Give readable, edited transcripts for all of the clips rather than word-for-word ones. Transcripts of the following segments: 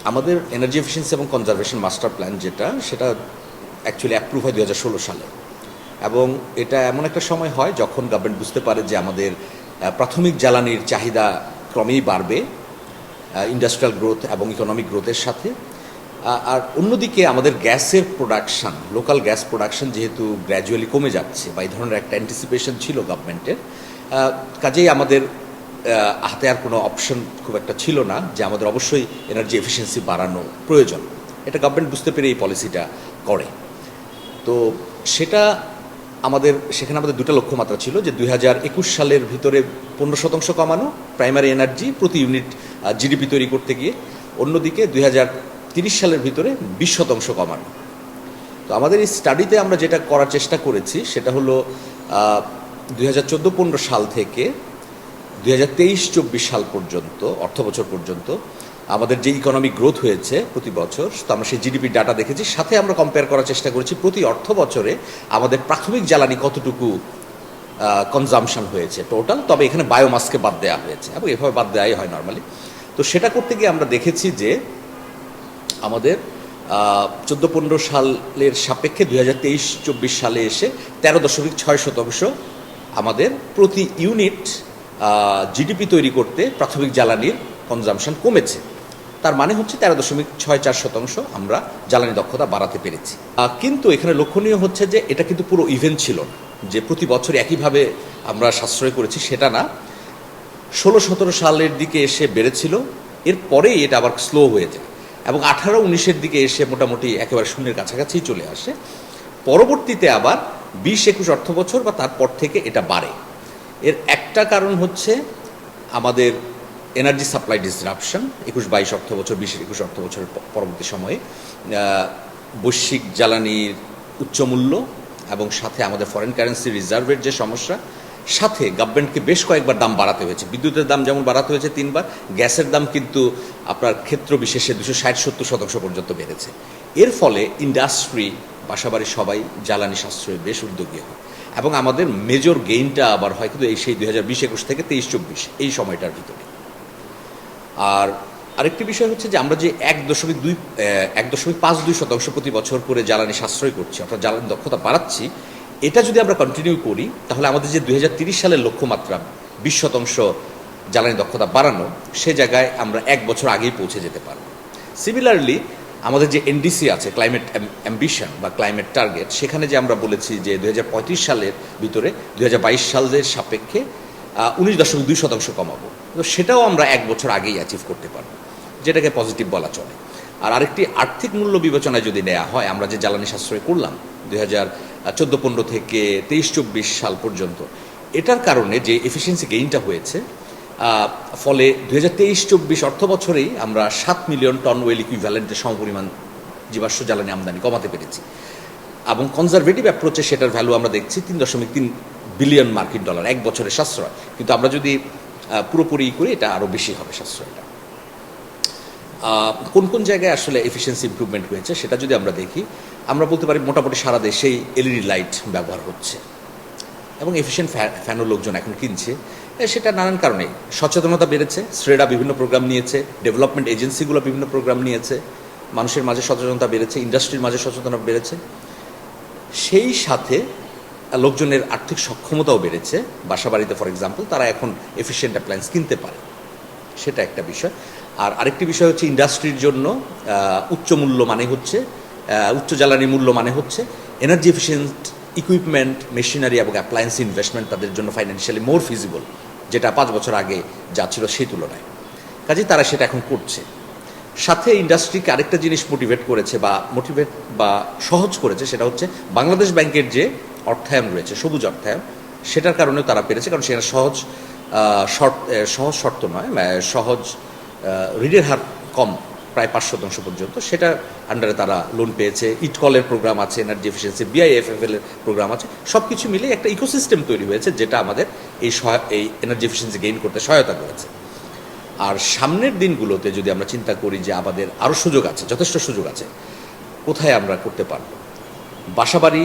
আমাদের energy efficiency এবং conservation master plan সেটা অ্যাকচুয়ালি অ্যাপ্রুভ হয় 2016 সালে, এবং এটা এমন একটা সময় হয় যখন গভর্নমেন্ট বুঝতে পারে যে আমাদের প্রাথমিক জ্বালানির চাহিদা ক্রমেই বাড়বে ইন্ডাস্ট্রিয়াল গ্রোথ এবং ইকোনমিক গ্রোথের সাথে। আর অন্যদিকে আমাদের গ্যাসের প্রোডাকশান, লোকাল গ্যাস প্রোডাকশান যেহেতু গ্র্যাজুয়ালি কমে যাচ্ছে বা এই ধরনের একটা অ্যান্টিসিপেশন ছিল গভর্নমেন্টের, কাজেই আমাদের হাতে আর কোনো অপশন খুব একটা ছিল না যে আমাদের অবশ্যই এনার্জি এফিসিয়েন্সি বাড়ানো প্রয়োজন। এটা গভর্নমেন্ট বুঝতে পেরে এই পলিসিটা করে। তো সেটা সেখানে আমাদের দুটো লক্ষ্যমাত্রা ছিল, যে 2021 সালের ভিতরে 15% কমানো প্রাইমারি এনার্জি প্রতি ইউনিট জিডিপি তৈরি করতে গিয়ে, অন্যদিকে 2030 সালের ভিতরে 20% কমানো। তো আমাদের এই স্টাডিতে আমরা যেটা করার চেষ্টা করেছি সেটা হলো 2014-15 সাল থেকে 2023-24 সাল পর্যন্ত, অর্থ বছর পর্যন্ত আমাদের যে ইকোনমিক গ্রোথ হয়েছে প্রতি বছর, তো আমরা সেই জিডিপি ডাটা দেখেছি। সাথে আমরা কম্পেয়ার করার চেষ্টা করেছি প্রতি অর্থ বছরে আমাদের প্রাথমিক জ্বালানি কতটুকু কনজামশন হয়েছে টোটাল, তবে এখানে বায়োমাসকে বাদ দেওয়া হয়েছে, এবং এভাবে বাদ দেওয়াই হয় নর্মালি। তো সেটা করতে গিয়ে আমরা দেখেছি যে আমাদের 14-15 সালের সাপেক্ষে 2023-24 সালে এসে 13.6% আমাদের প্রতি ইউনিট জিডিপি তৈরি করতে প্রাথমিক জ্বালানির কনজামশন কমেছে। তার মানে হচ্ছে 13.64% আমরা জ্বালানি দক্ষতা বাড়াতে পেরেছি। কিন্তু এখানে লক্ষণীয় হচ্ছে যে এটা কিন্তু পুরো ইভেন্ট ছিল না, যে প্রতি বছর একইভাবে আমরা সাশ্রয় করেছি সেটা না। 16-17 সালের দিকে এসে বেড়েছিল, এরপরেই এটা আবার স্লো হয়ে যায়, এবং 18-19-এর দিকে এসে মোটামুটি একেবারে শূন্যের কাছাকাছি চলে আসে। পরবর্তীতে আবার 20-21 অর্থ বছর বা তারপর থেকে এটা বাড়ে। এর একটা কারণ হচ্ছে আমাদের এনার্জি সাপ্লাই ডিসরাপশন 21-22 অর্থ বছর, 20-21 অর্থ বছরের পরবর্তী সময়ে বৈশ্বিক জ্বালানির উচ্চমূল্য, এবং সাথে আমাদের ফরেন কারেন্সি রিজার্ভের যে সমস্যা, সাথে গভর্নমেন্টকে বেশ কয়েকবার দাম বাড়াতে হয়েছে। বিদ্যুতের দাম যেমন বাড়াতে হয়েছে 3 বার, গ্যাসের দাম কিন্তু আপনার ক্ষেত্র বিশেষে 260-70% পর্যন্ত বেড়েছে। এর ফলে ইন্ডাস্ট্রি, বাসাবাড়ি সবাই জ্বালানি সাশ্রয়ে বেশ উদ্যোগী হয়, এবং আমাদের মেজর গেইনটা আবার হয় কিন্তু সেই 2020-21 থেকে 23-24 এই সময়টার ভিতরে। আর আরেকটি বিষয় হচ্ছে যে আমরা যে 1.52% প্রতি বছর করে জ্বালানি সাশ্রয় করছি, অর্থাৎ জ্বালানি দক্ষতা বাড়াচ্ছি, এটা যদি আমরা কন্টিনিউ করি তাহলে আমাদের যে 2030 সালের লক্ষ্যমাত্রা 20% জ্বালানি দক্ষতা বাড়ানো, সে জায়গায় আমরা 1 বছর আগেই পৌঁছে যেতে পারব। সিমিলারলি আমাদের যে এনডিসি আছে, ক্লাইমেট অ্যাম্বিশন বা ক্লাইমেট টার্গেট, সেখানে যে আমরা বলেছি যে 2035 সালের ভিতরে 2022 সালের সাপেক্ষে 19.2% কমাবো, তো সেটাও আমরা 1 বছর আগেই অ্যাচিভ করতে পারবো, যেটাকে পজিটিভ বলা চলে। আর আরেকটি আর্থিক মূল্য বিবেচনায় যদি নেওয়া হয়, আমরা যে জ্বালানি সাশ্রয় করলাম 2014-15 থেকে 23-24 সাল পর্যন্ত, এটার কারণে যে এফিসিয়েন্সি গেইনটা হয়েছে, ফলে 2023-24 অর্থ বছরেই আমরা 7 মিলিয়ন টন ওয়েল ইকুইভ্যালেন্টের সমপরিমাণ জীবাশ্ম জ্বালানি আমদানি কমাতে পেরেছি, এবং কনজারভেটিভ অ্যাপ্রোচে সেটার ভ্যালু আমরা দেখছি 3.3 বিলিয়ন মার্কিন ডলার 1 বছরের সাশ্রয়। কিন্তু আমরা যদি পুরোপুরি করি এটা আরও বেশি হবে সাশ্রয়টা। কোন কোন জায়গায় আসলে এফিসিয়েন্সি ইমপ্রুভমেন্ট হয়েছে সেটা যদি আমরা দেখি, আমরা বলতে পারি মোটামুটি সারা দেশেই এলইডি লাইট ব্যবহার হচ্ছে, এবং এফিসিয়েন্ট ফ্যানও লোকজন এখন কিনছে। সেটা নানান কারণে সচেতনতা বেড়েছে, শ্রেডা বিভিন্ন প্রোগ্রাম নিয়েছে, ডেভেলপমেন্ট এজেন্সিগুলো বিভিন্ন প্রোগ্রাম নিয়েছে, মানুষের মাঝে সচেতনতা বেড়েছে, ইন্ডাস্ট্রির মাঝে সচেতনতা বেড়েছে, সেই সাথে লোকজনের আর্থিক সক্ষমতাও বেড়েছে। বাসাবাড়িতে ফর এক্সাম্পল তারা এখন এফিসিয়েন্ট অ্যাপ্লায়েন্স কিনতে পারে, সেটা একটা বিষয়। আর আরেকটি বিষয় হচ্ছে ইন্ডাস্ট্রির জন্য উচ্চ মূল্য মানে হচ্ছে উচ্চ জ্বালানি মূল্য মানে হচ্ছে এনার্জি এফিসিয়েন্ট ইকুইপমেন্ট, মেশিনারি এবং অ্যাপ্লায়েন্স ইনভেস্টমেন্ট তাদের জন্য ফাইন্যান্সিয়ালি মোর ফিজিবল, যেটা 5 বছর আগে যা ছিল সেই তুলনায়। কাজেই তারা সেটা এখন করছে। সাথে ইন্ডাস্ট্রিকে আরেকটা জিনিস মোটিভেট বা সহজ করেছে, সেটা হচ্ছে বাংলাদেশ ব্যাংকের যে অর্থায়ন রয়েছে, সবুজ অর্থায়ন, সেটার কারণেও তারা পেরেছে, কারণ সেটা সহজ শর্ত নয়, সহজ ঋণের হার কম, প্রায় 5% পর্যন্ত, সেটা আন্ডারে তারা লোন পেয়েছে। ইটকলের প্রোগ্রাম আছে, এনার্জি এফিসিয়েন্সি, বিআইএফএফএল এর প্রোগ্রাম আছে, সব কিছু মিলে একটা ইকোসিস্টেম তৈরি হয়েছে যেটা আমাদের এই এনার্জি এফিসিয়েন্সি গেইন করতে সহায়তা করেছে। আর সামনের দিনগুলোতে যদি আমরা চিন্তা করি যে আমাদের আরও সুযোগ আছে, যথেষ্ট সুযোগ আছে, কোথায় আমরা করতে পারব, বাসাবাড়ি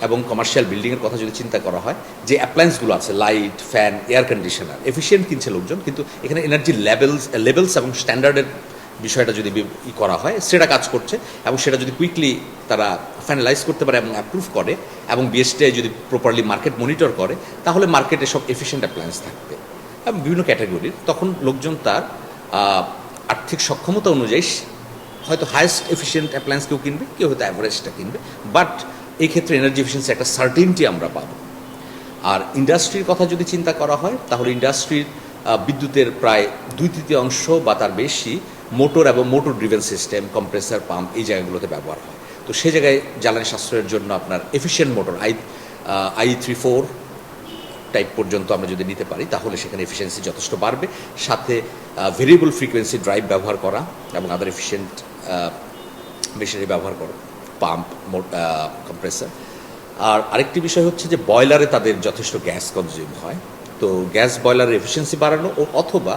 এবং কমার্শিয়াল বিল্ডিংয়ের কথা যদি চিন্তা করা হয়, যে অ্যাপ্লায়েন্সগুলো আছে, light, fan, air conditioner, efficient কিনছে লোকজন, কিন্তু এখানে এনার্জি লেভেলস এবং স্ট্যান্ডার্ডের বিষয়টা যদি করা হয় সেটা কাজ করছে, এবং সেটা যদি কুইকলি তারা ফাইনালাইজ করতে পারে এবং অ্যাপ্রুভ করে, এবং বিএসটিআই যদি প্রপারলি মার্কেট মনিটর করে, তাহলে মার্কেটে সব এফিশিয়েন্ট অ্যাপ্লায়েন্স থাকবে এবং বিভিন্ন ক্যাটাগরির। তখন লোকজন তার আর্থিক সক্ষমতা অনুযায়ী হয়তো হায়েস্ট এফিশিয়েন্ট অ্যাপ্লায়েন্স কেউ কিনবে, কেউ হয়তো অ্যাভারেজটা কিনবে, বাট এই ক্ষেত্রে এনার্জি এফিসিয়েন্সি একটা সার্টেনটি আমরা পাবো। আর ইন্ডাস্ট্রির কথা যদি চিন্তা করা হয়, তাহলে ইন্ডাস্ট্রির বিদ্যুতের প্রায় 2/3 বা তার বেশি মোটর এবং motor driven system, compressor, pump এই জায়গাগুলোতে ব্যবহার হয়। তো সেই জায়গায় জ্বালানি সাশ্রয়ের জন্য আপনার এফিশিয়েন্ট মোটর IE34 টাইপ পর্যন্ত আমরা যদি নিতে পারি, তাহলে সেখানে এফিসিয়েন্সি যথেষ্ট বাড়বে। সাথে ভেরিয়েবল ফ্রিকোয়েন্সি ড্রাইভ ব্যবহার করা এবং আদার এফিশিয়েন্ট মেশিনারি ব্যবহার করা, পাম্প, কম্প্রেসার। আর আরেকটি বিষয় হচ্ছে যে বয়লারে তাদের যথেষ্ট গ্যাস কনজিউম হয়, তো গ্যাস বয়লারের এফিসিয়েন্সি বাড়ানো অথবা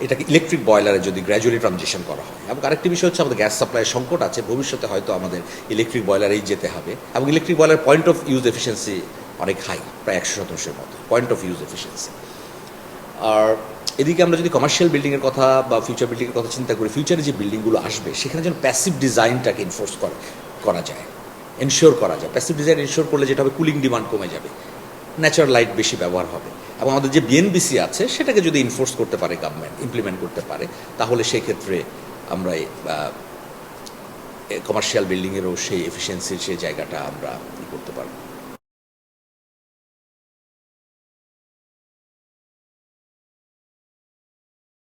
এটাকে ইলেকট্রিক বয়লারে যদি গ্র্যাজুয়ালি ট্রানজিশন করা হয়। এবং আরেকটি বিষয় হচ্ছে আমাদের গ্যাস সাপ্লাইয়ের সংকট আছে, ভবিষ্যতে হয়তো আমাদের ইলেকট্রিক বয়লারেই যেতে হবে, এবং electric boiler point of use efficiency অনেক হাই, প্রায় 100% মতো পয়েন্ট অফ ইউজ এফিসিয়েন্সি। আর এদিকে আমরা যদি কমার্শিয়াল বিল্ডিংয়ের কথা বা ফিউচার বিল্ডিংয়ের কথা চিন্তা করি, ফিউচারে যে বিল্ডিংগুলো আসবে সেখানে যেন প্যাসিভ ডিজাইনটাকে এনফোর্স করা যায়, এনশিওর করা যায়। প্যাসিভ ডিজাইন এনশিওর করলে যেটা হবে, কুলিং ডিমান্ড কমে যাবে, ন্যাচারাল লাইট বেশি ব্যবহার হবে, এবং আমাদের যে বিএনবিসি আছে সেটাকে যদি ইনফোর্স করতে পারে গভর্নমেন্ট, ইমপ্লিমেন্ট করতে পারে, তাহলে সেই ক্ষেত্রে আমরা কমার্শিয়াল বিল্ডিংয়েরও সেই এফিসিয়েন্সির সেই জায়গাটা আমরা করতে পারবো।